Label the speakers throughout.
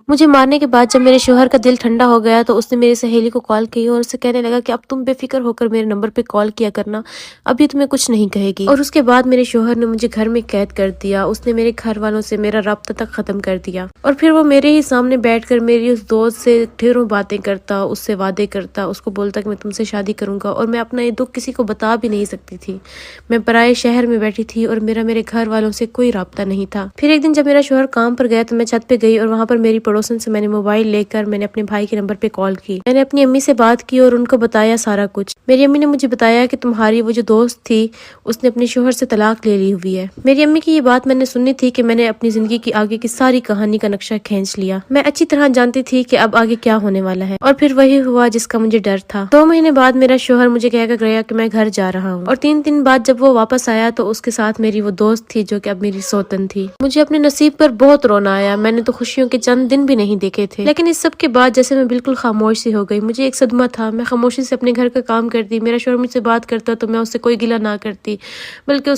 Speaker 1: مجھے مارنے کے بعد جب میرے شوہر کا دل ٹھنڈا ہو گیا تو اس نے میری سہیلی کو کال کی اور اسے کہنے لگا کہ اب تم بے فکر ہو کر میرے نمبر پہ کال کیا کرنا، ابھی تمہیں کچھ نہیں کہے گی۔ اور اس کے بعد میرے شوہر نے مجھے گھر میں قید کر دیا، اس نے میرے گھر والوں سے میرا رابطہ تک ختم کر دیا، اور پھر وہ میرے ہی سامنے بیٹھ کر میری اس دوست سے ڈھیروں باتیں کرتا، اس سے وعدے کرتا، اس کو بولتا کہ میں تم سے شادی کروں گا، اور میں اپنا یہ دکھ کسی کو بتا بھی نہیں سکتی تھی۔ میں پرائے شہر میں بیٹھی تھی اور میرے گھر والوں سے کوئی رابطہ نہیں تھا۔ پھر ایک دن جب میرا شوہر کام پر گیا تو میں چھت پہ گئی اور وہاں پر میری پڑوسن سے میں نے موبائل لے کر میں نے اپنے بھائی کے نمبر پہ کال کی۔ میں نے اپنی امی سے بات کی اور ان کو بتایا سارا کچھ۔ میری امی نے مجھے بتایا کہ تمہاری وہ جو دوست تھی اس نے اپنے شوہر سے طلاق لے لی ہوئی ہے۔ میری امی کی یہ بات میں نے سنی تھی کہ میں نے اپنی زندگی کی آگے کی ساری کہانی کا نقشہ کھینچ لیا۔ میں اچھی طرح جانتی تھی کہ اب آگے کیا ہونے والا ہے، اور پھر وہی ہوا جس کا مجھے ڈر تھا۔ 2 مہینے بعد میرا شوہر مجھے کہہ کر گیا کہ میں گھر جا رہا ہوں، اور 3 دن بعد جب وہ واپس آیا تو اس کے ساتھ میری وہ دوست تھی جو کہ اب میری سوتن تھی۔ مجھے اپنے نصیب پر بہت رونا آیا، میں نے تو خوشیوں کے چند دن بھی نہیں دیکھے تھے، لیکن اس سب کے بعد جیسے میں بالکل خاموش سی ہو گئی۔ مجھے ایک صدمہ تھا، میں خاموشی سے اپنے گھر کا کام کرتی، میرا شوہر مجھ سے بات کرتا تو میں اس سے کوئی گلہ نہ کرتی، بلکہ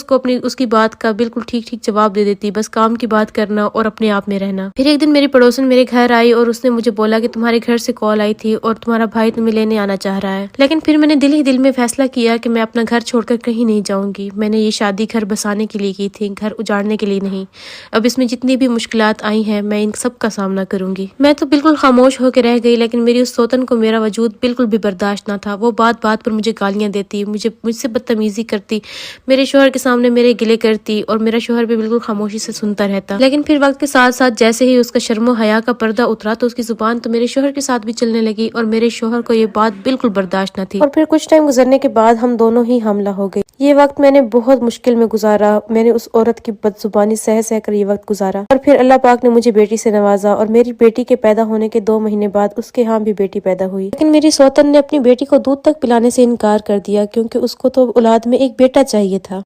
Speaker 1: اس کی بات کا بالکل ٹھیک جواب دے دیتی، بس کام کی بات کرنا اور اپنے آپ میں رہنا۔ پھر ایک دن میری پڑوسن میرے گھر آئی اور اس نے مجھے بولا کہ تمہارے گھر سے کال آئی تھی اور تمہارا بھائی تمہیں لینے آنا چاہ رہا ہے، لیکن پھر میں نے دل ہی دل میں فیصلہ کیا کہ میں اپنا گھر چھوڑ کر کہیں نہیں جاؤں گی۔ میں نے یہ شادی گھر بسانے کے لیے کی تھی، گھر اجاڑنے کے لیے نہیں۔ اب اس میں جتنی بھی مشکلات آئی ہیں میں ان سب کا سامنا کروں گی۔ میں تو بالکل خاموش ہو کے رہ گئی، لیکن میری اس سوتن کو میرا وجود بالکل بھی برداشت نہ تھا۔ وہ بات بات پر مجھے گالیاں دیتی، مجھ سے بدتمیزی کرتی، میرے شوہر کے سامنے میرے گلے کرتی، اور میرا شوہر بھی بالکل خاموشی سے سنتا رہتا۔ لیکن پھر وقت کے ساتھ ساتھ جیسے ہی اس کا شرم و حیا کا پردہ اترا تو اس کی زبان تو میرے شوہر کے ساتھ بھی چلنے لگی، اور میرے شوہر کو یہ بات بالکل برداشت نہ تھی، اور پھر کچھ ٹائم گزرنے کے بعد ہم دونوں ہی حاملہ ہو گئے۔ یہ وقت میں نے بہت مشکل میں گزارا، میں نے اس عورت کی بد زبانی سہ کر یہ وقت گزارا، اور پھر اللہ پاک نے مجھے بیٹی سے نوازا، اور میری بیٹی کے پیدا ہونے کے 2 مہینے بعد اس کے ہاں بھی بیٹی پیدا ہوئی۔ لیکن میری سوتن نے اپنی بیٹی کو دودھ تک پلانے سے انکار کر دیا، کیونکہ اس کو تو اولاد میں ایک بیٹا چاہیے تھا۔